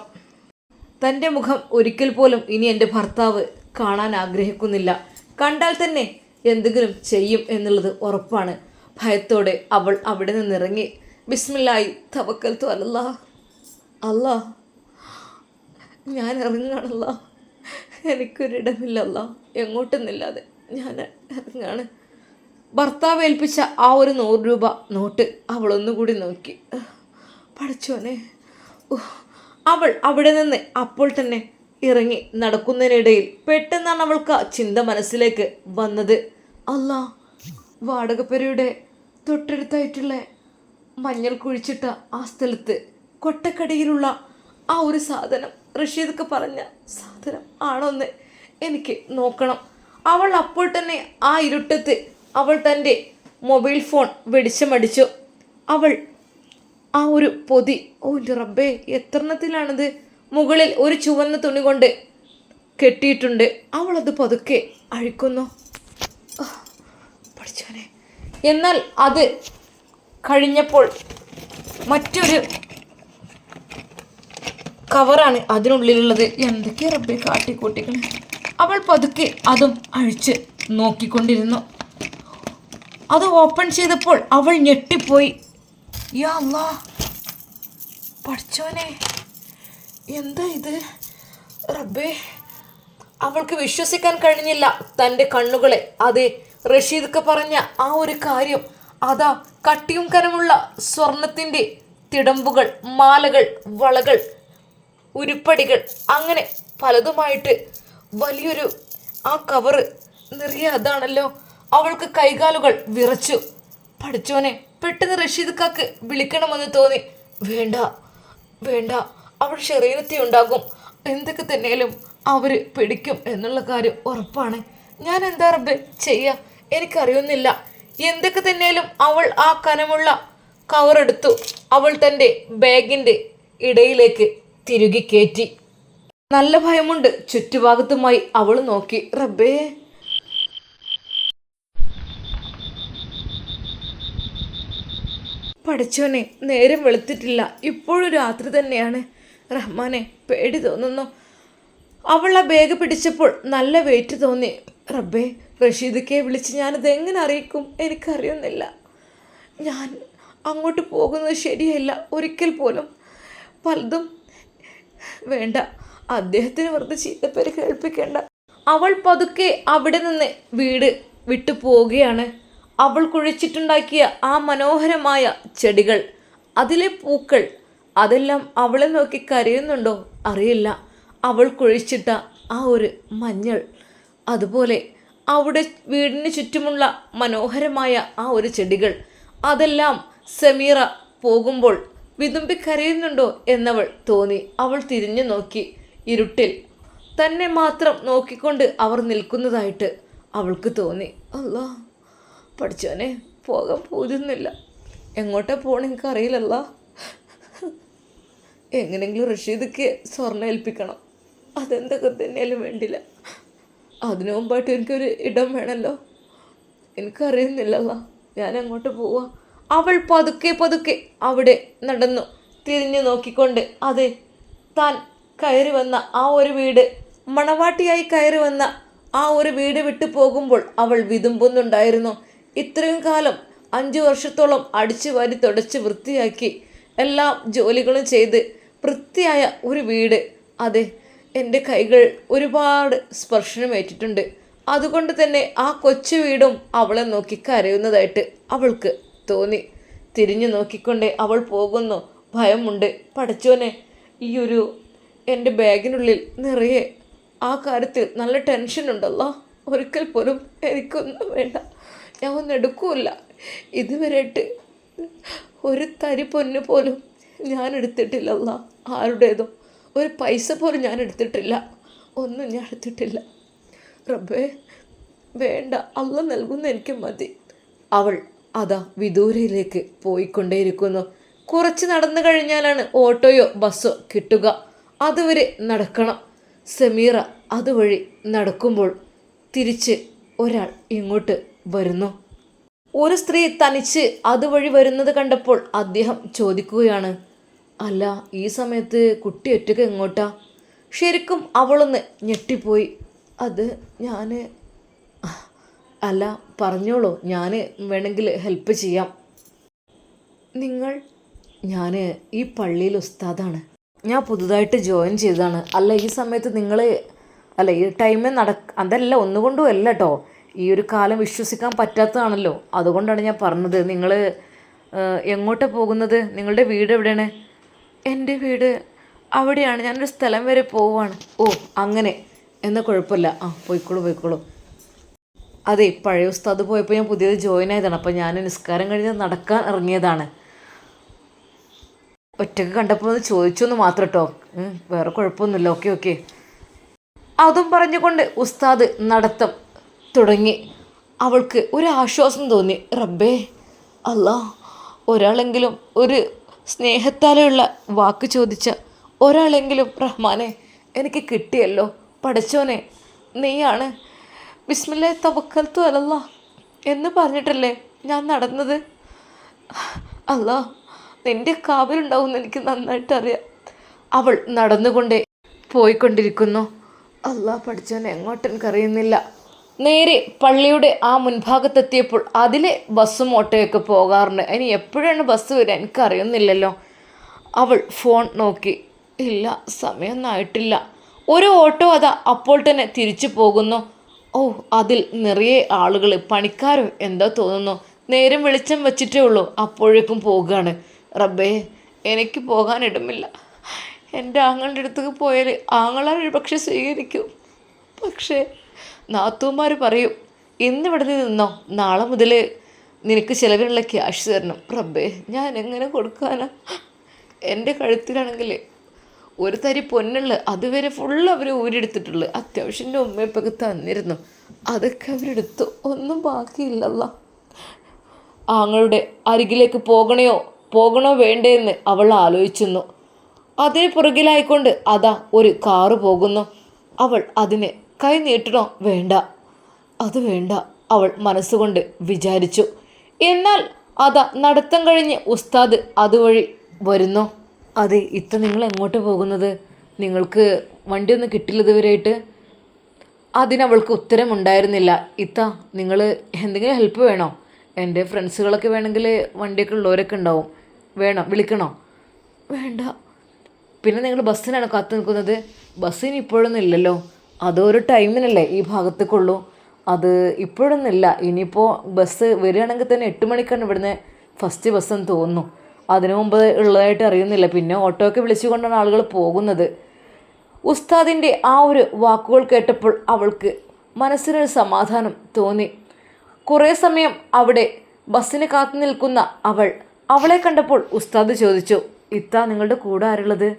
തൻ്റെ മുഖം ഒരിക്കൽ പോലും ഇനി എൻ്റെ ഭർത്താവ് കാണാൻ ആഗ്രഹിക്കുന്നില്ല. കണ്ടാൽ തന്നെ എന്തെങ്കിലും ചെയ്യും എന്നുള്ളത് ഉറപ്പാണ്. ഭയത്തോടെ അവൾ അവിടെ നിന്നിറങ്ങി. ബിസ്മില്ലാഹി തവക്കൽതു അലല്ലാഹ്. അല്ലാ, ഞാൻ ഇറങ്ങാണല്ല, എനിക്കൊരിടമില്ലല്ല, എങ്ങോട്ടെന്നില്ലാതെ ഞാൻ ഇറങ്ങാണ്. ഭർത്താവ് ഏൽപ്പിച്ച ആ ഒരു 100 രൂപ നോട്ട് അവൾ ഒന്നുകൂടി നോക്കി. പഠിച്ചോനെ. അവൾ അവിടെ നിന്ന് അപ്പോൾ തന്നെ ഇറങ്ങി നടക്കുന്നതിനിടയിൽ പെട്ടെന്നാണ് അവൾക്ക് ചിന്ത മനസ്സിലേക്ക് വന്നത്. അല്ലാ, വാടകപ്പുരയുടെ തൊട്ടടുത്തായിട്ടുള്ള മഞ്ഞൾ കുഴിച്ചിട്ട ആ സ്ഥലത്ത് കൊട്ടക്കടയിലുള്ള ആ ഒരു സാധനം റഷീദൊക്കെ പറഞ്ഞ സാധനം ആണോന്ന് എനിക്ക് നോക്കണം. അവൾ അപ്പോൾ തന്നെ ആ ഇരുട്ടത്ത് അവൾ തൻ്റെ മൊബൈൽ ഫോൺ വെളിച്ചമടിച്ചു. അവൾ ആ ഒരു പൊതി, ഓ എൻ്റെ റബ്ബേ, എത്രണ്ണത്തിലാണിത്, മുകളിൽ ഒരു ചുവന്ന തുണി കൊണ്ട് കെട്ടിയിട്ടുണ്ട്. അവളത് പതുക്കെ അഴിക്കുന്നു. പഠിച്ചോനെ. എന്നാൽ അത് കഴിഞ്ഞപ്പോൾ മറ്റൊരു കവറാണ് അതിനുള്ളിലുള്ളത്. എന്തൊക്കെയാ റബ്ബേ കാട്ടിക്കൂട്ടിക്കണേ. അവൾ പതുക്കെ അതും അഴിച്ച് നോക്കിക്കൊണ്ടിരുന്നു. അത് ഓപ്പൺ ചെയ്തപ്പോൾ അവൾ ഞെട്ടിപ്പോയി. യാ അല്ലാ, പഠിച്ചോനെ, എന്താ ഇത് റബ്ബേ. അവൾക്ക് വിശ്വസിക്കാൻ കഴിഞ്ഞില്ല തൻ്റെ കണ്ണുകളെ. അതെ, റഷീദൊക്കെ പറഞ്ഞ ആ ഒരു കാര്യം, അതാ കട്ടിയും കനമുള്ള സ്വർണത്തിൻ്റെ തിടമ്പുകൾ, മാലകൾ, വളകൾ, ഉരുപ്പടികൾ, അങ്ങനെ പലതുമായിട്ട് വലിയൊരു ആ കവറ് നിറയെ അതാണല്ലോ. അവൾക്ക് കൈകാലുകൾ വിറച്ചു. പഠിച്ചോനെ, പെട്ടെന്ന് റഷീദക്കാക്ക് വിളിക്കണമെന്ന് തോന്നി. വേണ്ട വേണ്ട, അവൾ ശരീരത്തി ഉണ്ടാകും. എന്തൊക്കെ തന്നെയാലും അവർ പിടിക്കും എന്നുള്ള കാര്യം ഉറപ്പാണ്. ഞാൻ എന്താ റബ്ബേ ചെയ്യാ, എനിക്കറിയുന്നില്ല. എന്തൊക്കെ തന്നെയാലും അവൾ ആ കനമുള്ള കവറെടുത്തു അവൾ തൻ്റെ ബാഗിൻ്റെ ഇടയിലേക്ക് തിരുകി കയറ്റി. നല്ല ഭയമുണ്ട്. ചുറ്റുഭാഗത്തുമായി അവൾ നോക്കി. റബ്ബേ, പഠിച്ചോനെ, നേരം വെളുത്തിട്ടില്ല, ഇപ്പോഴും രാത്രി തന്നെയാണ്. റഹ്മാനെ, പേടി തോന്നുന്നു. അവൾ ആ ബാഗ് പിടിച്ചപ്പോൾ നല്ല വെയിറ്റ് തോന്നി. റബ്ബേ, റഷീദക്കെ വിളിച്ച് ഞാനത് എങ്ങനെ അറിയിക്കും? എനിക്കറിയുന്നില്ല. ഞാൻ അങ്ങോട്ട് പോകുന്നത് ശരിയല്ല ഒരിക്കൽ പോലും. പലതും വേണ്ട, അദ്ദേഹത്തിന് വെറുതെ ചീത്തപ്പേര് കേൾപ്പിക്കേണ്ട. അവൾ പതുക്കെ അവിടെ നിന്ന് വീട് വിട്ടു പോവുകയാണ്. അവൾ കുഴിച്ചിട്ടുണ്ടാക്കിയ ആ മനോഹരമായ ചെടികൾ, അതിലെ പൂക്കൾ, അതെല്ലാം അവളെ നോക്കി കരയുന്നുണ്ടോ അറിയില്ല. അവൾ കുഴിച്ചിട്ട ആ ഒരു മഞ്ഞൾ, അതുപോലെ അവിടെ വീടിന് ചുറ്റുമുള്ള മനോഹരമായ ആ ഒരു ചെടികൾ, അതെല്ലാം സമീറ പോകുമ്പോൾ വിതുമ്പി കരയുന്നുണ്ടോ എന്നവൾ തോന്നി. അവൾ തിരിഞ്ഞു നോക്കി. ഇരുട്ടിൽ തന്നെ മാത്രം നോക്കിക്കൊണ്ട് അവർ നിൽക്കുന്നതായിട്ട് അവൾക്ക് തോന്നി. അല്ലാ, പഠിച്ചോനെ, പോകാൻ പോരുന്നില്ല. എങ്ങോട്ടാ പോകണം എനിക്കറിയില്ലല്ല. എങ്ങനെയെങ്കിലും റഷീദക്ക് സ്വർണ്ണം ഏൽപ്പിക്കണം. അതെന്തൊക്കെ തന്നെയാലും വേണ്ടില്ല. അതിനു മുമ്പായിട്ട് എനിക്കൊരു ഇടം വേണമല്ലോ. എനിക്കറിയുന്നില്ലല്ലോ ഞാൻ അങ്ങോട്ട് പോവാ. അവൾ പതുക്കെ പതുക്കെ അവിടെ നടന്നു. തിരിഞ്ഞു നോക്കിക്കൊണ്ട് അതെ, താൻ കയറി വന്ന ആ ഒരു വീട്, മണവാട്ടിയായി കയറി വന്ന ആ ഒരു വീട് വിട്ടു പോകുമ്പോൾ അവൾ വിതുമ്പുന്നുണ്ടായിരുന്നു. ഇത്രയും കാലം 5 വർഷത്തോളം അടിച്ചു വാരി തുടച്ച് വൃത്തിയാക്കി എല്ലാ ജോലികളും ചെയ്ത് വൃത്തിയായ ഒരു വീട്. അതെ, എൻ്റെ കൈകൾ ഒരുപാട് സ്പർശനമേറ്റിട്ടുണ്ട്. അതുകൊണ്ട് തന്നെ ആ കൊച്ചു വീടും അവളെ നോക്കി കരയുന്നതായിട്ട് അവൾക്ക് തോന്നി. തിരിഞ്ഞു നോക്കിക്കൊണ്ടേ അവൾ പോകുന്നു. ഭയമുണ്ട്. പടച്ചോനെ, ഈ ഒരു എൻ്റെ ബാഗിനുള്ളിൽ നിറയെ ആ കാര്യത്തിൽ നല്ല ടെൻഷനുണ്ടല്ലോ. ഒരിക്കൽ പോലും എനിക്കൊന്നും വേണ്ട, ഞാൻ ഒന്നും എടുക്കൂല. ഇതുവരെയായിട്ട് ഒരു തരി പൊന്നു പോലും ഞാൻ എടുത്തിട്ടില്ലല്ലോ. ആരുടേതും ഒരു പൈസ പോലും ഞാൻ എടുത്തിട്ടില്ല. ഒന്നും ഞാൻ എടുത്തിട്ടില്ല. റബ്ബേ വേണ്ട, അള്ള നൽകുന്ന എനിക്ക് മതി. അവൾ അതാ വിദൂരയിലേക്ക് പോയിക്കൊണ്ടേയിരിക്കുന്നു. കുറച്ച് നടന്നു കഴിഞ്ഞാലാണ് ഓട്ടോയോ ബസ്സോ കിട്ടുക. അതുവരെ നടക്കണം. സമീറ അതുവഴി നടക്കുമ്പോൾ തിരിച്ച് ഒരാൾ ഇങ്ങോട്ട് വരുന്നു. ഒരു സ്ത്രീ തനിച്ച് അതുവഴി വരുന്നത് കണ്ടപ്പോൾ അദ്ദേഹം ചോദിക്കുകയാണ്, അല്ല, ഈ സമയത്ത് കുട്ടി ഒറ്റയ്ക്ക് എങ്ങോട്ടാ? ശരിക്കും അവളൊന്ന് ഞെട്ടിപ്പോയി. അത് ഞാൻ അല്ല, പറഞ്ഞോളൂ, ഞാൻ വേണമെങ്കിൽ ഹെൽപ്പ് ചെയ്യാം. നിങ്ങൾ? ഞാൻ ഈ പള്ളിയിൽ ഉസ്താദാണ്. ഞാൻ പുതുതായിട്ട് ജോയിൻ ചെയ്തതാണ്. അല്ല, ഈ സമയത്ത് നിങ്ങൾ അല്ല, ഈ ടൈമിൽ അതല്ല, ഒന്നുകൊണ്ടും അല്ല കേട്ടോ. ഈ ഒരു കാലം വിശ്വസിക്കാൻ പറ്റാത്തതാണല്ലോ. അതുകൊണ്ടാണ് ഞാൻ പറഞ്ഞത്. നിങ്ങൾ എങ്ങോട്ടാണ് പോകുന്നത്? നിങ്ങളുടെ വീട് എവിടെയാണ്? എൻ്റെ വീട് അവിടെയാണ്. ഞാനൊരു സ്ഥലം വരെ പോവുകയാണ്. ഓ അങ്ങനെ, എന്നാൽ കുഴപ്പമില്ല. പോയിക്കോളൂ. അതെ, പഴയ ഉസ്താദ് പോയപ്പോൾ ഞാൻ പുതിയത് ജോയിൻ ആയതാണ്. അപ്പോൾ ഞാൻ നിസ്കാരം കഴിഞ്ഞ് നടക്കാൻ ഇറങ്ങിയതാണ്. ഒറ്റയ്ക്ക് കണ്ടപ്പോൾ ഒന്ന് ചോദിച്ചൊന്ന് മാത്രം കേട്ടോ. വേറെ കുഴപ്പമൊന്നുമില്ല. ഓക്കെ. അതും പറഞ്ഞുകൊണ്ട് ഉസ്താദ് നടത്തം തുടങ്ങി. അവൾക്ക് ഒരു ആശ്വാസം തോന്നി. റബ്ബേ അല്ലാ, ഒരാളെങ്കിലും ഒരു സ്നേഹത്താലെയുള്ള വാക്ക് ചോദിച്ച ഒരാളെങ്കിലും റഹ്മാനെ എനിക്ക് കിട്ടിയല്ലോ. പടച്ചോനെ, നീയാണ് ബിസ്മില്ലാ തവക്കൽത്തു അലല്ലാ എന്ന് പറഞ്ഞിട്ടല്ലേ ഞാൻ നടന്നത്. അല്ലാ, നിൻ്റെ കാവലുണ്ടാവുമെന്ന് എനിക്ക് നന്നായിട്ട് അറിയാം. അവൾ നടന്നുകൊണ്ടേ പോയിക്കൊണ്ടിരിക്കുന്നു. അല്ലാ പഠിച്ചോനെ, എങ്ങോട്ടെനിക്കറിയുന്നില്ല. നേരെ പള്ളിയുടെ ആ മുൻഭാഗത്തെത്തിയപ്പോൾ അതിലെ ബസ്സും ഓട്ടോയൊക്കെ പോകാറുണ്ട്. ഇനി എപ്പോഴാണ് ബസ് വരിക എനിക്കറിയുന്നില്ലല്ലോ. അവൾ ഫോൺ നോക്കി. ഇല്ല, സമയമൊന്നും ആയിട്ടില്ല. ഒരു ഓട്ടോ അതാ അപ്പോൾ തന്നെ തിരിച്ചു പോകുന്നു. ഓ, അതിൽ നിറയെ ആളുകൾ, പണിക്കാരോ എന്താ തോന്നുന്നു. നേരം വെളിച്ചം വെച്ചിട്ടേ ഉള്ളൂ, അപ്പോഴേക്കും പോകുകയാണ്. റബ്ബേ, എനിക്ക് പോകാൻ ഇടമില്ല. എൻ്റെ ആങ്ങളുടെ അടുത്തേക്ക് പോയാൽ ആങ്ങളാർ പക്ഷെ സ്വീകരിക്കും. പക്ഷേ നാത്തൂമാർ പറയും, ഇന്നിവിടെ നിന്നോ, നാളെ മുതൽ നിനക്ക് ചിലവിനുള്ള ക്യാഷ് തരണം. റബ്ബേ, ഞാൻ എങ്ങനെ കൊടുക്കാനാ? എൻ്റെ കഴുത്തിലാണെങ്കിൽ ഒരു തരി പൊന്നുള്ള അതുവരെ ഫുള്ള് അവർ ഊരിയെടുത്തിട്ടുള്ളു. അത്യാവശ്യം എൻ്റെ ഉമ്മയപ്പൊക്കെ തന്നിരുന്നു, അതൊക്കെ അവരെടുത്തു. ഒന്നും ബാക്കിയില്ലല്ല. ആങ്ങളുടെ അരികിലേക്ക് പോകണോ വേണ്ടേന്ന് അവൾ ആലോചിക്കുന്നു. അതിന് പുറകിലായിക്കൊണ്ട് അതാ ഒരു കാറ് പോകുന്നു. അവൾ അതിന് കൈ നീട്ടണോ? വേണ്ട, അത് വേണ്ട, അവൾ മനസ്സുകൊണ്ട് വിചാരിച്ചു. എന്നാൽ അതാ നടത്തം കഴിഞ്ഞ് ഉസ്താദ് അതുവഴി വരുന്നു. അതെ, നിങ്ങൾ എങ്ങോട്ട് പോകുന്നത്? നിങ്ങൾക്ക് വണ്ടിയൊന്നും കിട്ടില്ല ഇതുവരെയായിട്ട്? അതിനവൾക്ക് ഉത്തരമുണ്ടായിരുന്നില്ല. നിങ്ങൾ എന്തെങ്കിലും ഹെൽപ്പ് വേണോ? എൻ്റെ ഫ്രണ്ട്സുകളൊക്കെ വേണമെങ്കിൽ വണ്ടിയൊക്കെ ഉള്ളവരൊക്കെ ഉണ്ടാവും. വേണോ? വിളിക്കണോ? വേണ്ട. പിന്നെ നിങ്ങൾ ബസ്സിനാണോ കാത്തു നിൽക്കുന്നത്? ബസ്സിന് ഇപ്പോഴൊന്നും ഇല്ലല്ലോ. അതൊരു ടൈമിനല്ലേ ഈ ഭാഗത്തേക്കുള്ളൂ. അത് ഇപ്പോഴൊന്നും ഇല്ല. ഇനിയിപ്പോൾ ബസ് വരികയാണെങ്കിൽ തന്നെ 8 മണിക്കാണ് ഇവിടുന്ന് ഫസ്റ്റ് ബസ്സെന്ന് തോന്നുന്നു. അതിനു മുമ്പ് ഉള്ളതായിട്ട് അറിയുന്നില്ല. പിന്നെ ഓട്ടോ ഒക്കെ വിളിച്ചുകൊണ്ടാണ് ആളുകൾ പോകുന്നത്. ഉസ്താദിൻ്റെ ആ ഒരു വാക്കുകൾ കേട്ടപ്പോൾ അവൾക്ക് മനസ്സിനൊരു സമാധാനം തോന്നി. കുറേ സമയം അവിടെ ബസ്സിന് കാത്തു നിൽക്കുന്ന അവളെ കണ്ടപ്പോൾ ഉസ്താദ് ചോദിച്ചു, നിങ്ങളുടെ കൂടെ ആരുള്ളത്?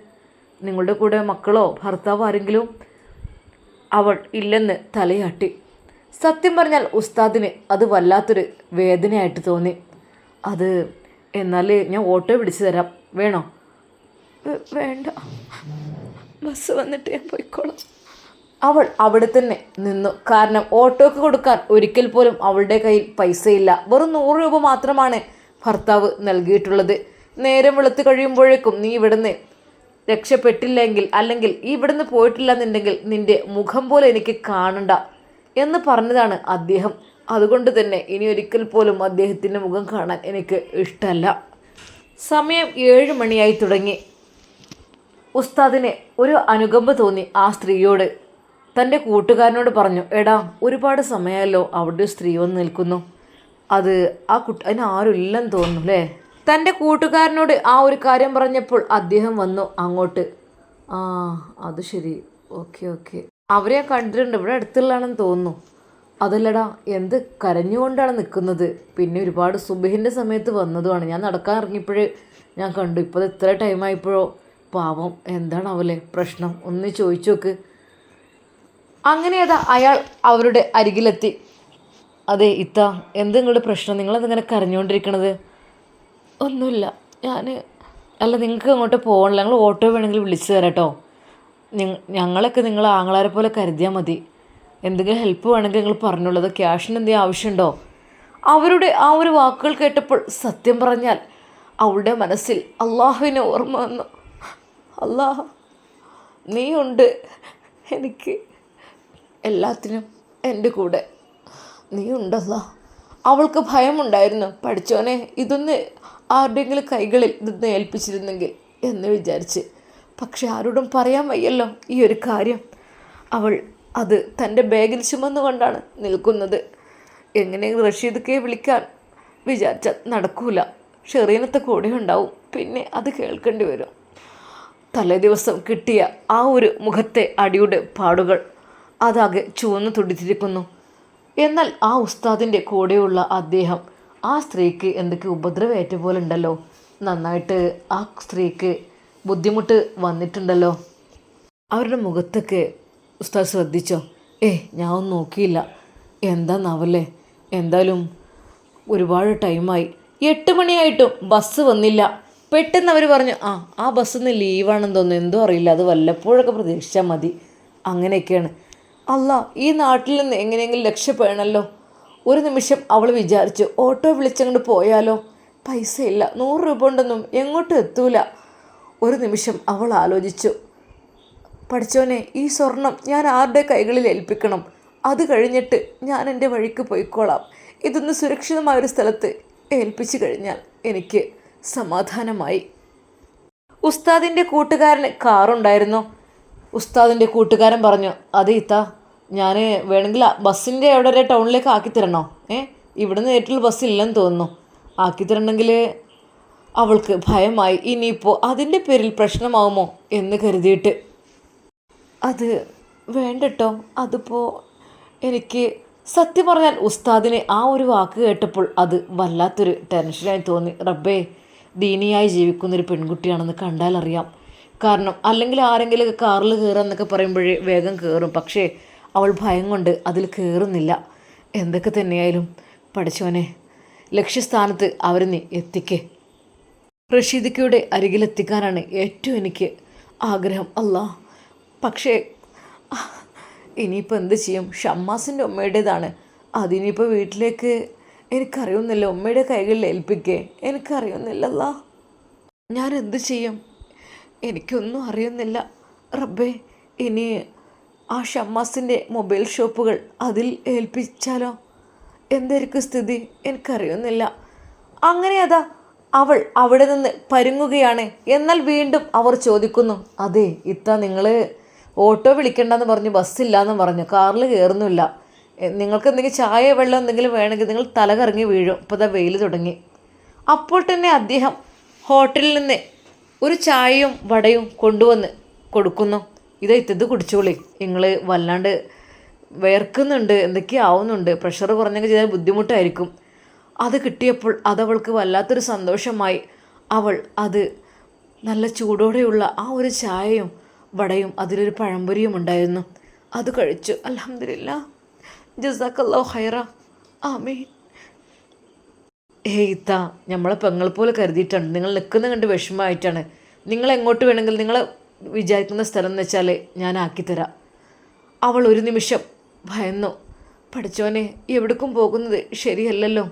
നിങ്ങളുടെ കൂടെ മക്കളോ ഭർത്താവോ ആരെങ്കിലും? അവൾ ഇല്ലെന്ന് തലയാട്ടി. സത്യം പറഞ്ഞാൽ ഉസ്താദിന് അത് വല്ലാത്തൊരു വേദനയായിട്ട് തോന്നി. എന്നാൽ ഞാൻ ഓട്ടോ പിടിച്ചു തരാം, വേണോ? വേണ്ട, ബസ് വന്നിട്ട് ഞാൻ പോയിക്കോളാം. അവൾ അവിടെ തന്നെ നിന്നു. കാരണം ഓട്ടോക്ക് കൊടുക്കാൻ ഒരിക്കൽ പോലും അവളുടെ കയ്യിൽ പൈസയില്ല. വെറും 100 രൂപ മാത്രമാണ് ഭർത്താവ് നൽകിയിട്ടുള്ളത്. നേരം വെളുത്ത് കഴിയുമ്പോഴേക്കും നീ ഇവിടുന്ന് രക്ഷപ്പെട്ടില്ലെങ്കിൽ, അല്ലെങ്കിൽ ഈ ഇവിടുന്ന് പോയിട്ടില്ല എന്നുണ്ടെങ്കിൽ നിന്റെ മുഖം പോലെ എനിക്ക് കാണണ്ട എന്ന് പറഞ്ഞതാണ് അദ്ദേഹം. അതുകൊണ്ട് തന്നെ ഇനി ഒരിക്കൽ പോലും അദ്ദേഹത്തിൻ്റെ മുഖം കാണാൻ എനിക്ക് ഇഷ്ടമല്ല. സമയം 7 മണിയായി തുടങ്ങി. ഉസ്താദിന് ഒരു അനുകമ്പ തോന്നി ആ സ്ത്രീയോട്. തൻ്റെ കൂട്ടുകാരനോട് പറഞ്ഞു, എടാ ഒരുപാട് സമയമല്ലോ അവിടെ സ്ത്രീ വന്ന് നിൽക്കുന്നു, അത് അതിന് ആരും ഇല്ലെന്ന് തോന്നുന്നു അല്ലേ. തൻ്റെ കൂട്ടുകാരനോട് ആ ഒരു കാര്യം പറഞ്ഞപ്പോൾ അദ്ദേഹം വന്നു അങ്ങോട്ട്. ആ അത് ശരി, ഓക്കെ ഓക്കെ, അവരെ കണ്ടിട്ടുണ്ട്, ഇവിടെ അടുത്തുള്ളതാണെന്ന് തോന്നുന്നു. അതല്ലടാ, എന്ത് കരഞ്ഞുകൊണ്ടാണ് നിൽക്കുന്നത്? പിന്നെ ഒരുപാട് സുബഹിൻ്റെ സമയത്ത് വന്നതുമാണ്, ഞാൻ നടക്കാൻ ഇറങ്ങിയപ്പോഴേ ഞാൻ കണ്ടു. ഇപ്പോൾ ഇത്ര ടൈമായപ്പോഴോ. പാവം, എന്താണാവല്ലേ പ്രശ്നം, ഒന്ന് ചോദിച്ചു നോക്ക്. അങ്ങനെ അയാൾ അവരുടെ അരികിലെത്തി. അതെ ഇത്ത, എന്ത് നിങ്ങളുടെ പ്രശ്നം? നിങ്ങളെന്തിങ്ങനെ കരഞ്ഞുകൊണ്ടിരിക്കണത്? ഒന്നുമില്ല, അല്ല നിങ്ങൾക്ക് അങ്ങോട്ട് പോകണില്ല, ഞങ്ങൾ ഓട്ടോ വേണമെങ്കിൽ വിളിച്ചു തരാം കേട്ടോ. ഞങ്ങളൊക്കെ നിങ്ങൾ ആങ്ങളാരെ പോലെ കരുതിയാൽ മതി. എന്തെങ്കിലും ഹെൽപ്പ് വേണമെങ്കിൽ നിങ്ങൾ പറഞ്ഞോളൂ. അത് ക്യാഷിന് എന്തെങ്കിലും ആവശ്യമുണ്ടോ? അവരുടെ ആ ഒരു വാക്കുകൾ കേട്ടപ്പോൾ സത്യം പറഞ്ഞാൽ അവളുടെ മനസ്സിൽ അള്ളാഹുവിനെ ഓർമ്മ വന്നു. അള്ളാഹ്, നീയുണ്ട് എനിക്ക് എല്ലാത്തിനും എൻ്റെ കൂടെ, നീയുണ്ടല്ല. അവൾക്ക് ഭയമുണ്ടായിരുന്നു, പഠിച്ചോനെ ഇതൊന്ന് ആരുടെയെങ്കിലും കൈകളിൽ ഇതൊന്ന് ഏൽപ്പിച്ചിരുന്നെങ്കിൽ എന്ന് വിചാരിച്ച്. പക്ഷെ ആരോടും പറയാൻ വയ്യല്ലോ ഈ ഒരു കാര്യം. അവൾ അത് തൻ്റെ ബാഗിൽ ചുമന്നുകൊണ്ടാണ് നിൽക്കുന്നത്. എങ്ങനെയെങ്കിലും റഷീദൊക്കെ വിളിക്കാൻ വിചാരിച്ചാൽ നടക്കൂല. ഷെറീനത്തെ കൂടെ ഉണ്ടാവും, പിന്നെ അത് കേൾക്കേണ്ടി വരും. തലേ ദിവസം കിട്ടിയ ആ ഒരു മുഖത്തെ അടിയുടെ പാടുകൾ അതാകെ ചുവന്നു തുടിച്ചിരിക്കുന്നു. എന്നാൽ ആ ഉസ്താദിൻ്റെ കൂടെയുള്ള അദ്ദേഹം ആ സ്ത്രീക്ക് എന്തൊക്കെ ഉപദ്രവേറ്റ പോലെ ഉണ്ടല്ലോ. നന്നായിട്ട് ആ സ്ത്രീക്ക് ബുദ്ധിമുട്ട് വന്നിട്ടുണ്ടല്ലോ. അവരുടെ മുഖത്തൊക്കെ ഉസ്താദ് ശ്രദ്ധിച്ചോ? ഞാൻ ഒന്നും നോക്കിയില്ല. എന്താന്നാവല്ലേ, എന്തായാലും ഒരുപാട് ടൈമായി. 8 മണിയായിട്ടും ബസ് വന്നില്ല. പെട്ടെന്ന് അവർ പറഞ്ഞു, ആ ബസ്സിന്ന് ലീവാണെന്ന് തോന്നുന്നു, എന്തോ അറിയില്ല, അത് വല്ലപ്പോഴൊക്കെ പ്രതീക്ഷിച്ചാൽ മതി. അങ്ങനെയൊക്കെയാണ്. അല്ല, ഈ നാട്ടിൽ നിന്ന് എങ്ങനെയെങ്കിലും രക്ഷപ്പെടണമല്ലോ. ഒരു നിമിഷം അവൾ വിചാരിച്ചു, ഓട്ടോ വിളിച്ചങ്ങോട്ട് പോയാലോ? പൈസ ഇല്ല, 100 രൂപ കൊണ്ടൊന്നും എങ്ങോട്ടും എത്തൂല. ഒരു നിമിഷം അവൾ ആലോചിച്ചു, പഠിച്ചോനെ ഈ സ്വർണം ഞാൻ ആരുടെ കൈകളിൽ ഏൽപ്പിക്കണം? അത് കഴിഞ്ഞിട്ട് ഞാൻ എൻ്റെ വഴിക്ക് പോയിക്കോളാം. ഇതൊന്ന് സുരക്ഷിതമായൊരു സ്ഥലത്ത് ഏൽപ്പിച്ചു കഴിഞ്ഞാൽ എനിക്ക് സമാധാനമായി. ഉസ്താദിൻ്റെ കൂട്ടുകാരന് കാറുണ്ടായിരുന്നു. ഉസ്താദിൻ്റെ കൂട്ടുകാരൻ പറഞ്ഞു, അതെ ഇത്ത, ഞാൻ വേണമെങ്കിൽ ബസ്സിൻ്റെ അവിടെ വരെ ടൗണിലേക്ക് ആക്കിത്തരണോ? ഇവിടുന്ന് നേരിട്ടുള്ള ബസ്സില്ലെന്ന് തോന്നുന്നു. ആക്കിത്തരണമെങ്കിൽ അവൾക്ക് ഭയമായി. ഇനിയിപ്പോൾ അതിൻ്റെ പേരിൽ പ്രശ്നമാവുമോ എന്ന് കരുതിയിട്ട്, അത് വേണ്ടട്ടോ, അതിപ്പോൾ എനിക്ക് സത്യം പറഞ്ഞാൽ ഉസ്താദിന് ആ ഒരു വാക്ക് കേട്ടപ്പോൾ അത് വല്ലാത്തൊരു ടെൻഷനായി തോന്നി. റബ്ബേ, ദീനിയായി ജീവിക്കുന്നൊരു പെൺകുട്ടിയാണെന്ന് കണ്ടാൽ അറിയാം. കാരണം അല്ലെങ്കിൽ ആരെങ്കിലും കാറിൽ കയറാമെന്നൊക്കെ പറയുമ്പോഴേ വേഗം കയറും. പക്ഷേ അവൾ ഭയം കൊണ്ട് അതിൽ കയറുന്നില്ല. എന്തൊക്കെ തന്നെയായാലും പഠിച്ചവനെ, ലക്ഷ്യസ്ഥാനത്ത് അവർ നീ എത്തിക്കേ. റഷീദിക്കയുടെ അരികിലെത്തിക്കാനാണ് ഏറ്റവും എനിക്ക് ആഗ്രഹം. അല്ലാ, പക്ഷേ ഇനിയിപ്പോൾ എന്ത് ചെയ്യും? ഷമ്മാസിൻ്റെ ഉമ്മയുടേതാണ്. അതിനിപ്പോൾ വീട്ടിലേക്ക് എനിക്കറിയുന്നില്ല, ഉമ്മയുടെ കൈകളിൽ ഏൽപ്പിക്കേ എനിക്കറിയുന്നില്ലല്ല. ഞാൻ എന്ത് ചെയ്യും? എനിക്കൊന്നും അറിയുന്നില്ല റബ്ബേ. ഇനി ആ ഷമ്മാസിൻ്റെ മൊബൈൽ ഷോപ്പുകൾ അതിൽ ഏൽപ്പിച്ചാലോ? എന്തായിരിക്കും സ്ഥിതി? എനിക്കറിയുന്നില്ല. അങ്ങനെ അവൾ അവിടെ നിന്ന് പരുങ്ങുകയാണ്. എന്നാൽ വീണ്ടും അവർ ചോദിക്കുന്നു, അതെ ഇത്ത, നിങ്ങൾ ഓട്ടോ വിളിക്കണ്ടെന്ന് പറഞ്ഞു, ബസ്സില്ലാന്ന് പറഞ്ഞു, കാറിൽ കയറുന്നില്ല. നിങ്ങൾക്ക് എന്തെങ്കിലും ചായ വെള്ളം എന്തെങ്കിലും വേണമെങ്കിൽ നിങ്ങൾ തല കറങ്ങി വീഴും. ഇപ്പോൾ വെയിൽ തുടങ്ങി. അപ്പോൾ തന്നെ അദ്ദേഹം ഹോട്ടലിൽ നിന്ന് ഒരു ചായയും വടയും കൊണ്ടുവന്ന് കൊടുക്കുന്നു. ഇത് കുടിച്ചോളി, നിങ്ങൾ വല്ലാണ്ട് വേർക്കുന്നുണ്ട്, എന്തൊക്കെയോ ആവുന്നുണ്ട്, പ്രഷർ കുറഞ്ഞൊക്കെ ചെയ്താൽ ബുദ്ധിമുട്ടായിരിക്കും. അത് കിട്ടിയപ്പോൾ അതവൾക്ക് വല്ലാത്തൊരു സന്തോഷമായി. അവൾ അത് നല്ല ചൂടോടെയുള്ള ആ ഒരു ചായയും വടയും അതിലൊരു പഴംപൊരിയും ഉണ്ടായിരുന്നു. അത് കഴിച്ചു. അൽഹംദുലില്ലാ, ജസാക്കല്ലാഹു ഖൈറ, ആമീൻ. ഇത്ത, നമ്മളെ പെങ്ങൾ പോലെ കരുതിയിട്ടാണ്. നിങ്ങൾ നിൽക്കുന്ന കണ്ട് വിഷമമായിട്ടാണ്. നിങ്ങൾ എങ്ങോട്ട് വേണമെങ്കിൽ നിങ്ങൾ വിചാരിക്കുന്ന സ്ഥലം എന്ന് വെച്ചാൽ ഞാൻ ആക്കിത്തരാം. അവൾ ഒരു നിമിഷം ഭയന്നു. പഠിച്ചോനെ, എവിടേക്കും പോകുന്നത് ശരിയല്ലല്ലോ.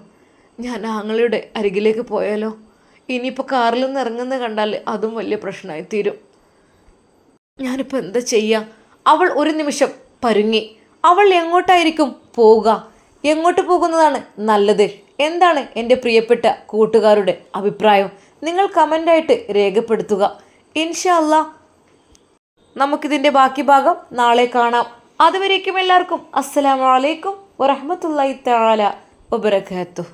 ഞാൻ ആങ്ങളുടെ അരികിലേക്ക് പോയാലോ? ഇനിയിപ്പോൾ കാറിൽ നിന്ന് ഇറങ്ങുന്നത് കണ്ടാൽ അതും വലിയ പ്രശ്നമായി തീരും. ഞാനിപ്പോൾ എന്താ ചെയ്യുക? അവൾ ഒരു നിമിഷം പരുങ്ങി. അവൾ എങ്ങോട്ടായിരിക്കും പോവുക? എങ്ങോട്ട് പോകുന്നതാണ് നല്ലത്? എന്താണ് എൻ്റെ പ്രിയപ്പെട്ട കൂട്ടുകാരുടെ അഭിപ്രായം? നിങ്ങൾ കമൻ്റായിട്ട് രേഖപ്പെടുത്തുക. ഇൻഷാ അല്ലാ നമുക്കിതിൻ്റെ ബാക്കി ഭാഗം നാളെ കാണാം. അതുവരേക്കും എല്ലാവർക്കും അസ്സലാമു അലൈക്കും വറഹ്മത്തുള്ളാഹി തആല വബറകാതുഹു.